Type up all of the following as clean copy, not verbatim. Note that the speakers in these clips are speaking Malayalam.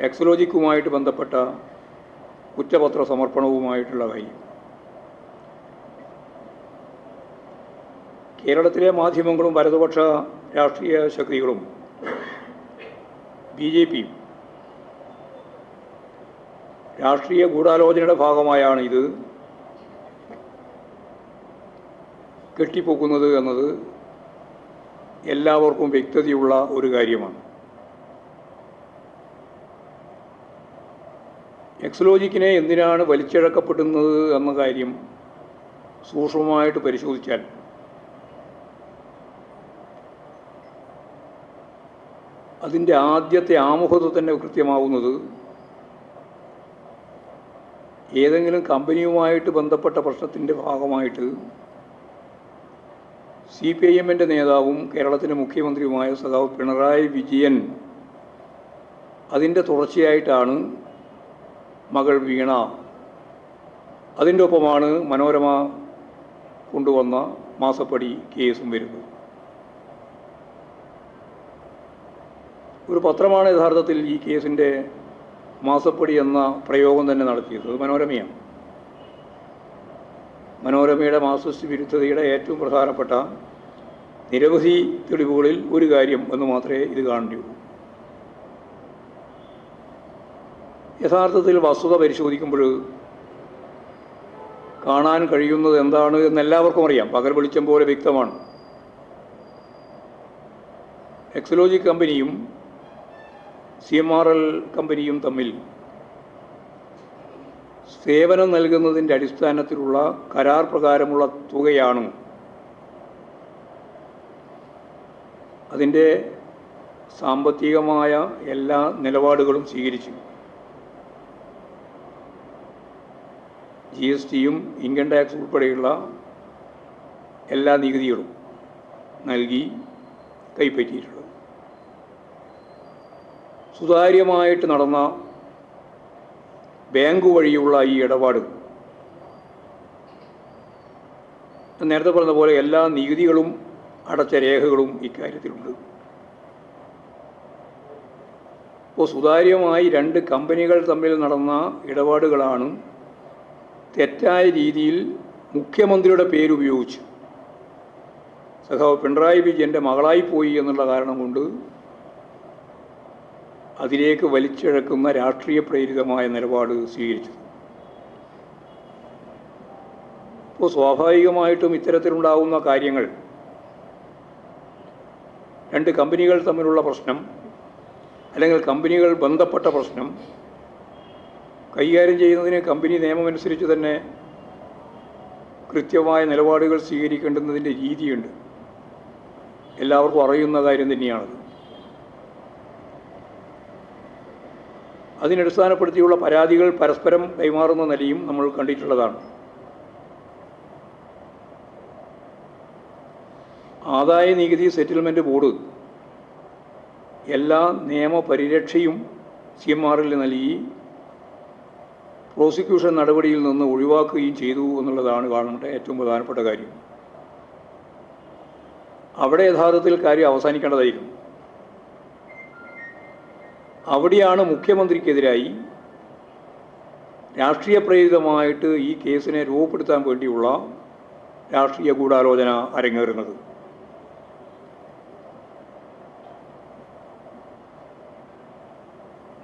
എക്സലോജിക്കുമായിട്ട് ബന്ധപ്പെട്ട കുറ്റപത്ര സമർപ്പണവുമായിട്ടുള്ള കാര്യം. കേരളത്തിലെ മാധ്യമങ്ങളും വലതുപക്ഷ രാഷ്ട്രീയ ശക്തികളും BJPയും രാഷ്ട്രീയ ഗൂഢാലോചനയുടെ ഭാഗമായാണ് ഇത് കെട്ടിപ്പൊക്കുന്നത് എന്നത് എല്ലാവർക്കും വ്യക്തതയുള്ള ഒരു കാര്യമാണ്. എക്സലോജിക്കിനെ എന്തിനാണ് വലിച്ചിഴക്കപ്പെടുന്നത് എന്ന കാര്യം സൂക്ഷ്മമായിട്ട് പരിശോധിച്ചാൽ അതിൻ്റെ ആദ്യത്തെ ആമുഖത്തിൽ തന്നെ കൃത്യമാവുന്നത് ഏതെങ്കിലും കമ്പനിയുമായിട്ട് ബന്ധപ്പെട്ട പ്രശ്നത്തിൻ്റെ ഭാഗമായിട്ട് CPIMൻ്റെ നേതാവും കേരളത്തിൻ്റെ മുഖ്യമന്ത്രിയുമായ സഖാവ് പിണറായി വിജയൻ അതിൻ്റെ തുടർച്ചയായിട്ടാണ് മകൾ വീണ, അതിൻ്റെ ഒപ്പമാണ് മനോരമ കൊണ്ടുവന്ന മാസപ്പടി കേസും വരുന്നത്. ഒരു പത്രമാണ് യഥാർത്ഥത്തിൽ ഈ കേസിൻ്റെ മാസപ്പടി എന്ന പ്രയോഗം തന്നെ നടത്തിയത്. അത് മനോരമയാണ്. മനോരമയുടെ മാർക്സിസ്റ്റ് വിരുദ്ധതയുടെ ഏറ്റവും പ്രധാനപ്പെട്ട നിരവധി തെളിവുകളിൽ ഒരു കാര്യം എന്ന് മാത്രമേ ഇത് കാണേണ്ടിയുള്ളൂ. യഥാർത്ഥത്തിൽ വസ്തുത പരിശോധിക്കുമ്പോൾ കാണാൻ കഴിയുന്നത് എന്താണ് എന്ന് എല്ലാവർക്കും അറിയാം. പകൽ വെളിച്ചം പോലെ വ്യക്തമാണ്. എക്സലോജി കമ്പനിയും CMRL കമ്പനിയും തമ്മിൽ സേവനം നൽകുന്നതിൻ്റെ അടിസ്ഥാനത്തിലുള്ള കരാർ പ്രകാരമുള്ള തുകയാണ്. അതിൻ്റെ സാമ്പത്തികമായ എല്ലാ നിലപാടുകളും സ്വീകരിച്ചു. GSTയും ഇൻകം ടാക്സ് ഉൾപ്പെടെയുള്ള എല്ലാ നികുതികളും നൽകി കൈപ്പറ്റിയിട്ടുള്ളത്. സുതാര്യമായിട്ട് നടന്ന ബാങ്ക് വഴിയുള്ള ഈ ഇടപാട് നേരത്തെ പറഞ്ഞ പോലെ എല്ലാ നികുതികളും അടച്ച രേഖകളും ഇക്കാര്യത്തിലുണ്ട്. അപ്പോൾ സുതാര്യമായി രണ്ട് കമ്പനികൾ തമ്മിൽ നടന്ന ഇടപാടുകളാണ് തെറ്റായ രീതിയിൽ മുഖ്യമന്ത്രിയുടെ പേരുപയോഗിച്ച് സഖാവ് പിണറായി വിജയൻ്റെ മകളായിപ്പോയി എന്നുള്ള കാരണം കൊണ്ട് അതിലേക്ക് വലിച്ചിഴക്കുന്ന രാഷ്ട്രീയ പ്രേരിതമായ നിലപാട് സ്വീകരിച്ചു. അപ്പോൾ സ്വാഭാവികമായിട്ടും ഇത്തരത്തിലുണ്ടാകുന്ന കാര്യങ്ങൾ രണ്ട് കമ്പനികൾ തമ്മിലുള്ള പ്രശ്നം അല്ലെങ്കിൽ കമ്പനികൾ ബന്ധപ്പെട്ട പ്രശ്നം കൈകാര്യം ചെയ്യുന്നതിന് കമ്പനി നിയമമനുസരിച്ച് തന്നെ കൃത്യമായ നിലപാടുകൾ സ്വീകരിക്കേണ്ടുന്നതിൻ്റെ രീതിയുണ്ട്. എല്ലാവർക്കും അറിയുന്ന കാര്യം തന്നെയാണത്. അതിനടിസ്ഥാനപ്പെടുത്തിയുള്ള പരാതികൾ പരസ്പരം കൈമാറുന്ന നിലയും നമ്മൾ കണ്ടിട്ടുള്ളതാണ്. ആദായ നികുതി സെറ്റിൽമെൻറ്റ് ബോർഡ് എല്ലാ നിയമപരിരക്ഷയും CMRL നൽകി പ്രോസിക്യൂഷൻ നടപടിയിൽ നിന്ന് ഒഴിവാക്കുകയും ചെയ്തു എന്നുള്ളതാണ് കാണേണ്ട ഏറ്റവും പ്രധാനപ്പെട്ട കാര്യം. അവിടെ യഥാർത്ഥത്തിൽ കാര്യം അവസാനിക്കേണ്ടതായിരുന്നു. അവിടെയാണ് മുഖ്യമന്ത്രിക്കെതിരായി രാഷ്ട്രീയ പ്രേരിതമായിട്ട് ഈ കേസിനെ രൂപപ്പെടുത്താൻ വേണ്ടിയുള്ള രാഷ്ട്രീയ ഗൂഢാലോചന അരങ്ങേറുന്നത്.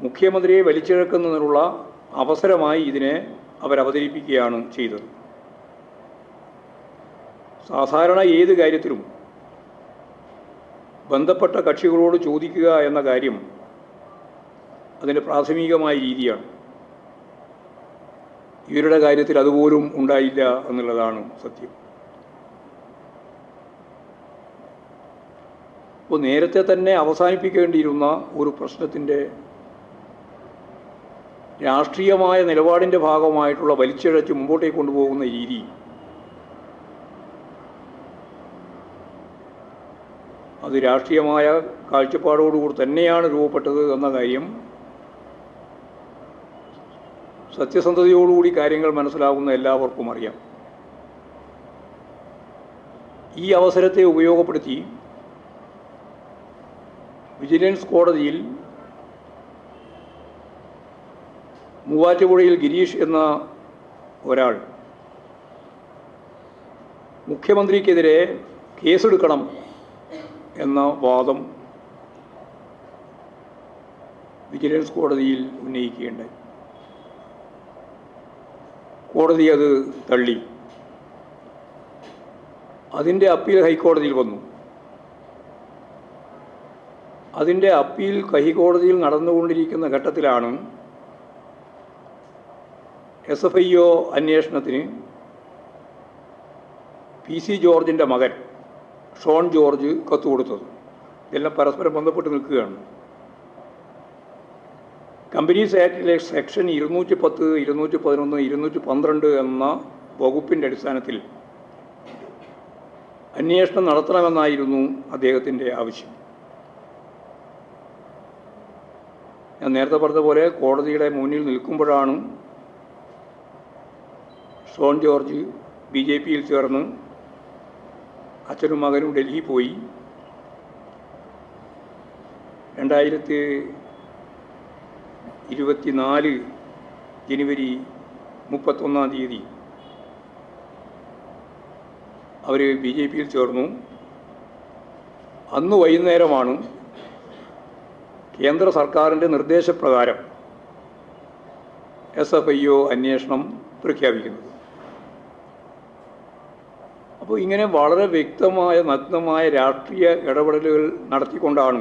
മുഖ്യമന്ത്രിയെ വലിച്ചിഴക്കുന്നതിനുള്ള അവസരമായി ഇതിനെ അവതരിപ്പിക്കുകയാണ് ചെയ്തത്. സാധാരണ ഏത് കാര്യത്തിലും ബന്ധപ്പെട്ട കക്ഷികളോട് ചോദിക്കുക എന്ന കാര്യം അതിൻ്റെ പ്രാഥമികമായ രീതിയാണ്. ഇവരുടെ കാര്യത്തിൽ അതുപോലും ഉണ്ടായില്ല എന്നുള്ളതാണ് സത്യം. അപ്പോൾ നേരത്തെ തന്നെ അവസാനിപ്പിക്കേണ്ടിയിരുന്ന ഒരു പ്രശ്നത്തിൻ്റെ രാഷ്ട്രീയമായ നിലപാടിൻ്റെ ഭാഗമായിട്ടുള്ള വലിച്ചിഴച്ച് മുമ്പോട്ടേക്ക് കൊണ്ടുപോകുന്ന രീതി അത് രാഷ്ട്രീയമായ കാഴ്ചപ്പാടോടുകൂടി തന്നെയാണ് രൂപപ്പെട്ടത് എന്ന കാര്യം സത്യസന്ധതയോടുകൂടി കാര്യങ്ങൾ മനസ്സിലാകുന്ന എല്ലാവർക്കും അറിയാം. ഈ അവസരത്തെ ഉപയോഗപ്പെടുത്തി വിജിലൻസ് കോടതിയിൽ മൂവാറ്റുപുഴയിൽ ഗിരീഷ് എന്ന ഒരാൾ മുഖ്യമന്ത്രിക്കെതിരെ കേസെടുക്കണം എന്ന വാദം വിജിലൻസ് കോടതിയിൽ ഉന്നയിക്കുകയുണ്ടായി. കോടതി അത് തള്ളി. അതിൻ്റെ അപ്പീൽ ഹൈക്കോടതിയിൽ വന്നു. അതിൻ്റെ അപ്പീൽ ഹൈക്കോടതിയിൽ നടന്നുകൊണ്ടിരിക്കുന്ന ഘട്ടത്തിലാണ് SFIO അന്വേഷണത്തിന് PC ജോർജിൻ്റെ മകൻ ഷോൺ ജോർജ് കത്ത് കൊടുത്തത്. ഇതെല്ലാം പരസ്പരം ബന്ധപ്പെട്ട് നിൽക്കുകയാണ്. കമ്പനീസ് ആക്ടിലെ സെക്ഷൻ 210, 211, 212 എന്ന വകുപ്പിൻ്റെ അടിസ്ഥാനത്തിൽ അന്വേഷണം നടത്തണമെന്നായിരുന്നു അദ്ദേഹത്തിൻ്റെ ആവശ്യം. ഞാൻ നേരത്തെ പറഞ്ഞ പോലെ കോടതിയുടെ മുന്നിൽ നിൽക്കുമ്പോഴാണ് ഷോൺ ജോർജ് BJPയിൽ ചേർന്ന് അച്ഛനും മകനും ഡൽഹി പോയി 2024 ജനുവരി 31 അവർ BJPയിൽ ചേർന്നു. അന്ന് വൈകുന്നേരമാണ് കേന്ദ്ര സർക്കാരിൻ്റെ നിർദ്ദേശപ്രകാരം SFIO അന്വേഷണം പ്രഖ്യാപിക്കുന്നത്. അപ്പോൾ ഇങ്ങനെ വളരെ വ്യക്തമായ നഗ്നമായ രാഷ്ട്രീയ ഇടപെടലുകൾ നടത്തിക്കൊണ്ടാണ്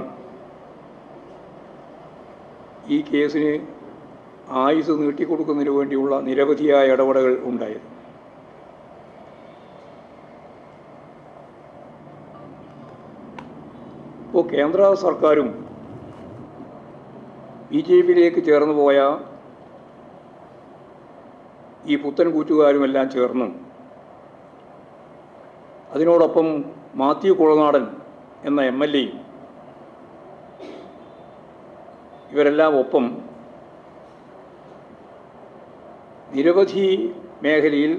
ഈ കേസിന് ആയുസ് നീട്ടിക്കൊടുക്കുന്നതിന് വേണ്ടിയുള്ള നിരവധിയായ ഇടപെടലുകൾ ഉണ്ടായത്. ഇപ്പോൾ കേന്ദ്ര സർക്കാരും BJPയിലേക്ക് ചേർന്ന് പോയ ഈ പുത്തൻ കൂറ്റുകാരുമെല്ലാം ചേർന്ന് അതിനോടൊപ്പം മാത്യു കുളനാടൻ എന്ന MLA ഇവരെല്ലാം ഒപ്പം നിരവധി മേഖലയിൽ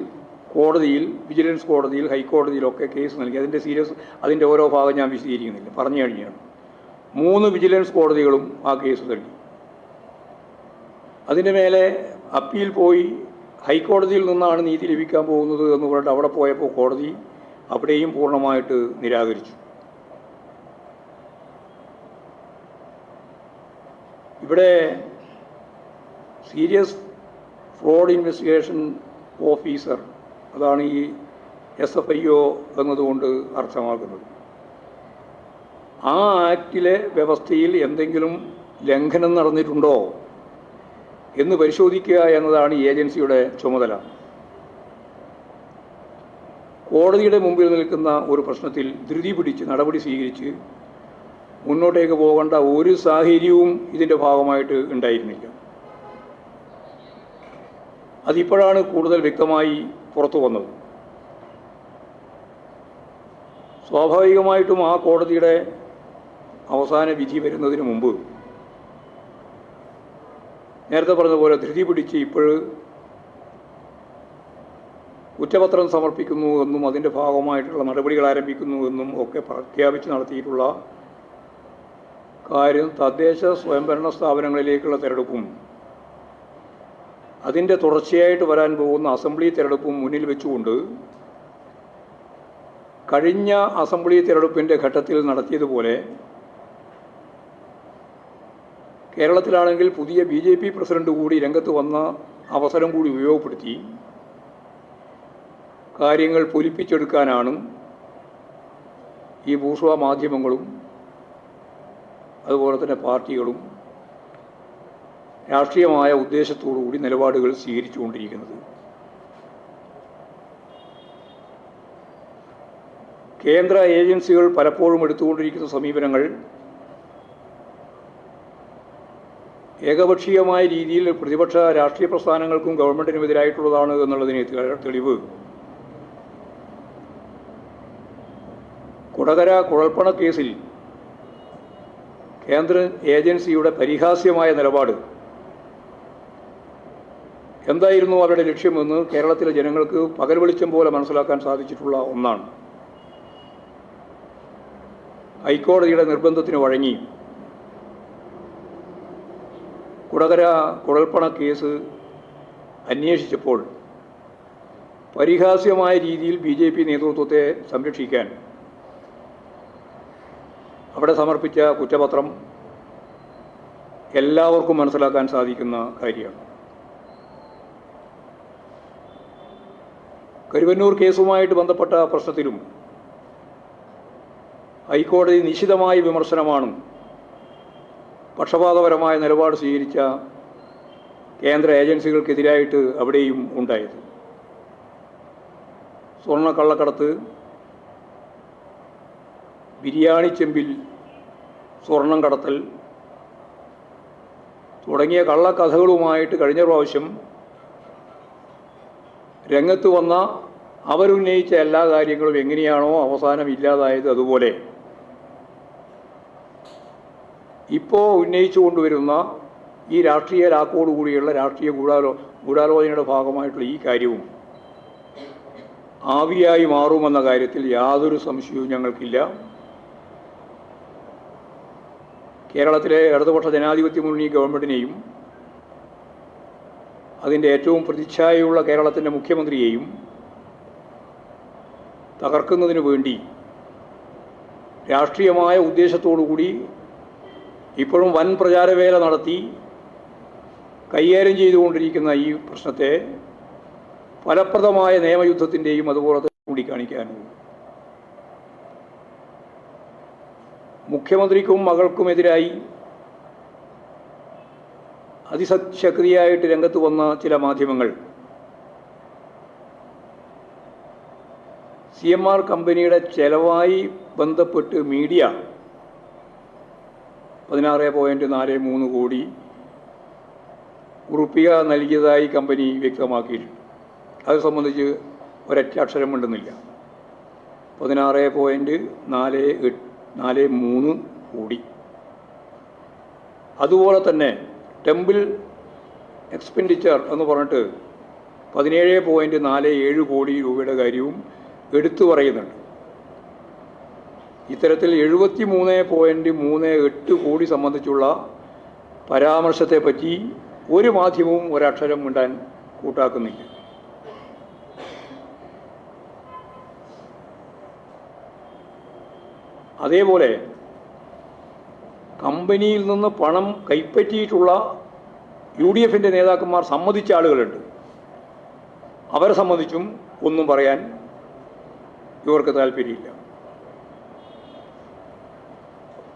കോടതിയിൽ, വിജിലൻസ് കോടതിയിൽ, ഹൈക്കോടതിയിലൊക്കെ കേസ് നൽകി. അതിൻ്റെ ഓരോ ഭാഗം ഞാൻ വിശദീകരിക്കുന്നില്ല, പറഞ്ഞു കഴിഞ്ഞാണ്. 3 വിജിലൻസ് കോടതികളും ആ കേസ് തള്ളി. അതിൻ്റെ മേലെ അപ്പീൽ പോയി ഹൈക്കോടതിയിൽ നിന്നാണ് നീതി ലഭിക്കാൻ പോകുന്നത് എന്ന് പറഞ്ഞിട്ട് അവിടെ പോയപ്പോൾ കോടതി അവിടെയും പൂർണ്ണമായിട്ട് നിരാകരിച്ചു. ഇവിടെ സീരിയസ് ഫ്രോഡ് ഇൻവെസ്റ്റിഗേഷൻ ഓഫീസർ, അതാണ് ഈ SFIO എന്നതുകൊണ്ട് അർത്ഥമാക്കുന്നത്. ആ ആക്ടിലെ വ്യവസ്ഥയിൽ എന്തെങ്കിലും ലംഘനം നടന്നിട്ടുണ്ടോ എന്ന് പരിശോധിക്കുക എന്നതാണ് ഈ ഏജൻസിയുടെ ചുമതല. കോടതിയുടെ മുമ്പിൽ നിൽക്കുന്ന ഒരു പ്രശ്നത്തിൽ ധൃതി പിടിച്ച് നടപടി സ്വീകരിച്ച് മുന്നോട്ടേക്ക് പോകേണ്ട ഒരു സാഹചര്യവും ഇതിൻ്റെ ഭാഗമായിട്ട് ഉണ്ടായിരുന്നില്ല. അതിപ്പോഴാണ് കൂടുതൽ വ്യക്തമായി പുറത്തു വന്നത്. സ്വാഭാവികമായിട്ടും ആ കോടതിയുടെ അവസാന വിധി വരുന്നതിന് മുമ്പ് നേരത്തെ പറഞ്ഞതുപോലെ ധൃതി പിടിച്ച് ഇപ്പോൾ കുറ്റപത്രം സമർപ്പിക്കുന്നു എന്നും അതിൻ്റെ ഭാഗമായിട്ടുള്ള നടപടികൾ ആരംഭിക്കുന്നു എന്നും ഒക്കെ പ്രഖ്യാപിച്ച് നടത്തിയിട്ടുള്ള കാര്യം തദ്ദേശ സ്വയംഭരണ സ്ഥാപനങ്ങളിലേക്കുള്ള തിരഞ്ഞെടുപ്പും അതിൻ്റെ തുടർച്ചയായിട്ട് വരാൻ പോകുന്ന അസംബ്ലി തിരഞ്ഞെടുപ്പും മുന്നിൽ വെച്ചുകൊണ്ട് കഴിഞ്ഞ അസംബ്ലി തിരഞ്ഞെടുപ്പിൻ്റെ ഘട്ടത്തിൽ നടത്തിയതുപോലെ കേരളത്തിലാണെങ്കിൽ പുതിയ BJP പ്രസിഡന്റ് കൂടി രംഗത്ത് വന്ന അവസരം കൂടി ഉപയോഗപ്പെടുത്തി കാര്യങ്ങൾ പൊലിപ്പിച്ചെടുക്കാനാണ് ഈ ബൂർഷ്വാ മാധ്യമങ്ങളും അതുപോലെ തന്നെ പാർട്ടികളും രാഷ്ട്രീയമായ ഉദ്ദേശത്തോടുകൂടി നിലപാടുകൾ സ്വീകരിച്ചുകൊണ്ടിരിക്കുന്നത്. കേന്ദ്ര ഏജൻസികൾ പലപ്പോഴും എടുത്തുകൊണ്ടിരിക്കുന്ന സമീപനങ്ങൾ ഏകപക്ഷീയമായ രീതിയിൽ പ്രതിപക്ഷ രാഷ്ട്രീയ പ്രസ്ഥാനങ്ങൾക്കും ഗവൺമെൻറ്റിനുമെതിരായിട്ടുള്ളതാണ് എന്നുള്ളതിന് തെളിവ് കൊടകര കുഴൽപ്പണ കേസിൽ കേന്ദ്ര ഏജൻസിയുടെ പരിഹാസ്യമായ നിലപാട് എന്തായിരുന്നു അവരുടെ ലക്ഷ്യമെന്ന് കേരളത്തിലെ ജനങ്ങൾക്ക് പകൽ വെളിച്ചം പോലെ മനസ്സിലാക്കാൻ സാധിച്ചിട്ടുള്ള ഒന്നാണ്. ഹൈക്കോടതിയുടെ നിർബന്ധത്തിന് വഴങ്ങി കൊടകര കുഴൽപ്പണ കേസ് അന്വേഷിച്ചപ്പോൾ പരിഹാസ്യമായ രീതിയിൽ BJP നേതൃത്വത്തെ സംരക്ഷിക്കാൻ അവിടെ സമർപ്പിച്ച കുറ്റപത്രം എല്ലാവർക്കും മനസ്സിലാക്കാൻ സാധിക്കുന്ന കാര്യമാണ്. കരുവന്നൂർ കേസുമായിട്ട് ബന്ധപ്പെട്ട പ്രശ്നത്തിലും ഹൈക്കോടതി നിശിതമായ വിമർശനമാണ് പക്ഷപാതപരമായ നിലപാട് സ്വീകരിച്ച കേന്ദ്ര ഏജൻസികൾക്കെതിരായിട്ട് അവിടെയും ഉണ്ടായത്. സ്വർണ്ണക്കള്ളക്കടത്ത്, ബിരിയാണി ചെമ്പിൽ സ്വർണം കടത്തൽ തുടങ്ങിയ കള്ളക്കഥകളുമായിട്ട് കഴിഞ്ഞ പ്രാവശ്യം രംഗത്ത് വന്ന അവരുന്നയിച്ച എല്ലാ കാര്യങ്ങളും എങ്ങനെയാണോ അവസാനം ഇല്ലാതായത്, അതുപോലെ ഇപ്പോൾ ഉന്നയിച്ചു കൊണ്ടുവരുന്ന ഈ രാഷ്ട്രീയ ലാക്കോടുകൂടിയുള്ള രാഷ്ട്രീയ ഗൂഢാലോചനയുടെ ഭാഗമായിട്ടുള്ള ഈ കാര്യവും ആവിയായി മാറുമെന്ന കാര്യത്തിൽ യാതൊരു സംശയവും ഞങ്ങൾക്കില്ല. കേരളത്തിലെ ഇടതുപക്ഷ ജനാധിപത്യ മുന്നണി ഗവൺമെൻറ്റിനെയും അതിൻ്റെ ഏറ്റവും പ്രതിച്ഛായയുള്ള കേരളത്തിൻ്റെ മുഖ്യമന്ത്രിയെയും തകർക്കുന്നതിന് വേണ്ടി രാഷ്ട്രീയമായ ഉദ്ദേശത്തോടുകൂടി ഇപ്പോഴും വൻ പ്രചാരവേല നടത്തി കൈകാര്യം ചെയ്തുകൊണ്ടിരിക്കുന്ന ഈ പ്രശ്നത്തെ ഫലപ്രദമായ നിയമയുദ്ധത്തിൻ്റെയും അതുപോലെ തന്നെ ചൂണ്ടിക്കാണിക്കാനും മുഖ്യമന്ത്രിക്കും മകൾക്കുമെതിരായി അതിശക്തിയായിട്ട് രംഗത്ത് വന്ന ചില മാധ്യമങ്ങൾ CMR കമ്പനിയുടെ ചെലവായി ബന്ധപ്പെട്ട് മീഡിയ 16.43 കോടി ഉറുപ്പിക നൽകിയതായി കമ്പനി വ്യക്തമാക്കിയിട്ടുണ്ട്. അത് സംബന്ധിച്ച് ഒരൊറ്റ അക്ഷരം ഉണ്ടെന്നില്ല. 16.43 കോടി. അതുപോലെ തന്നെ ടെമ്പിൾ എക്സ്പെൻഡിച്ചർ എന്ന് പറഞ്ഞിട്ട് 17.47 കോടി രൂപയുടെ കാര്യവും എടുത്തു പറയുന്നുണ്ട്. ഇത്തരത്തിൽ 73.38 കോടി സംബന്ധിച്ചുള്ള പരാമർശത്തെപ്പറ്റി ഒരു മാധ്യമവും ഒരക്ഷരം മിണ്ടാൻ കൂട്ടാക്കുന്നില്ല. അതേപോലെ കമ്പനിയിൽ നിന്ന് പണം കൈപ്പറ്റിയിട്ടുള്ള UDFൻ്റെ നേതാക്കന്മാർ സമ്മതിച്ച ആളുകളുണ്ട്. അവരെ സംബന്ധിച്ചും ഒന്നും പറയാൻ ഇവർക്ക് താല്പര്യമില്ല.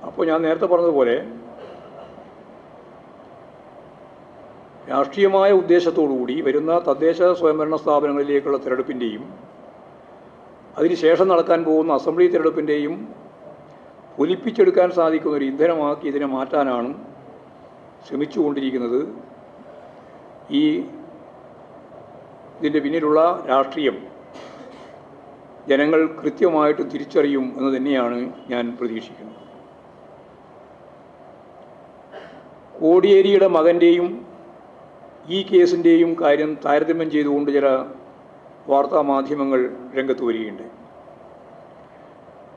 അപ്പോൾ ഞാൻ നേരത്തെ പറഞ്ഞതുപോലെ രാഷ്ട്രീയമായ ഉദ്ദേശത്തോടുകൂടി വരുന്ന തദ്ദേശ സ്വയംഭരണ സ്ഥാപനങ്ങളിലേക്കുള്ള തിരഞ്ഞെടുപ്പിൻ്റെയും അതിനുശേഷം നടക്കാൻ പോകുന്ന അസംബ്ലി തിരഞ്ഞെടുപ്പിൻ്റെയും ഒലിപ്പിച്ചെടുക്കാൻ സാധിക്കുന്ന ഒരു ഇന്ധനമാക്കി ഇതിനെ മാറ്റാനാണ് ശ്രമിച്ചുകൊണ്ടിരിക്കുന്നത്. ഇതിൻ്റെ പിന്നിലുള്ള രാഷ്ട്രീയം ജനങ്ങൾ കൃത്യമായിട്ട് തിരിച്ചറിയും എന്ന് തന്നെയാണ് ഞാൻ പ്രതീക്ഷിക്കുന്നത്. കോടിയേരിയുടെ മകൻ്റെയും ഈ കേസിൻ്റെയും കാര്യം താരതമ്യം ചെയ്തുകൊണ്ട് ചില വാർത്താ മാധ്യമങ്ങൾ രംഗത്ത് വരികയുണ്ട്.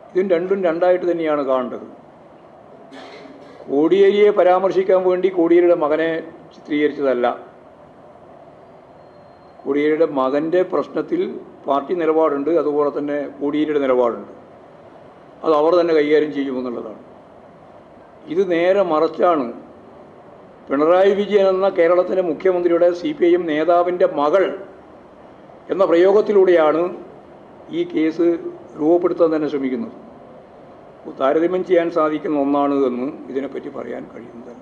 ഇതിന് രണ്ടും രണ്ടായിട്ട് തന്നെയാണ് കാണേണ്ടത്. കോടിയേരിയെ പരാമർശിക്കാൻ വേണ്ടി കോടിയേരിയുടെ മകനെ ചിത്രീകരിച്ചതല്ല. കോടിയേരിയുടെ മകൻ്റെ പ്രശ്നത്തിൽ പാർട്ടി നിലപാടുണ്ട്, അതുപോലെ തന്നെ കോടിയേരിയുടെ നിലപാടുണ്ട്. അത് അവർ തന്നെ കൈകാര്യം ചെയ്യുമെന്നുള്ളതാണ്. ഇത് നേരെ മറിച്ചാണ്. പിണറായി വിജയൻ എന്ന കേരളത്തിലെ മുഖ്യമന്ത്രിയുടെ CPIM നേതാവിൻ്റെ മകൾ എന്ന പ്രയോഗത്തിലൂടെയാണ് ഈ കേസ് രൂപപ്പെടുത്താൻ തന്നെ ശ്രമിക്കുന്നത്. താരതമ്യം ചെയ്യാൻ സാധിക്കുന്ന ഒന്നാണ് എന്ന് ഇതിനെപ്പറ്റി പറയാൻ കഴിയുന്നതല്ല.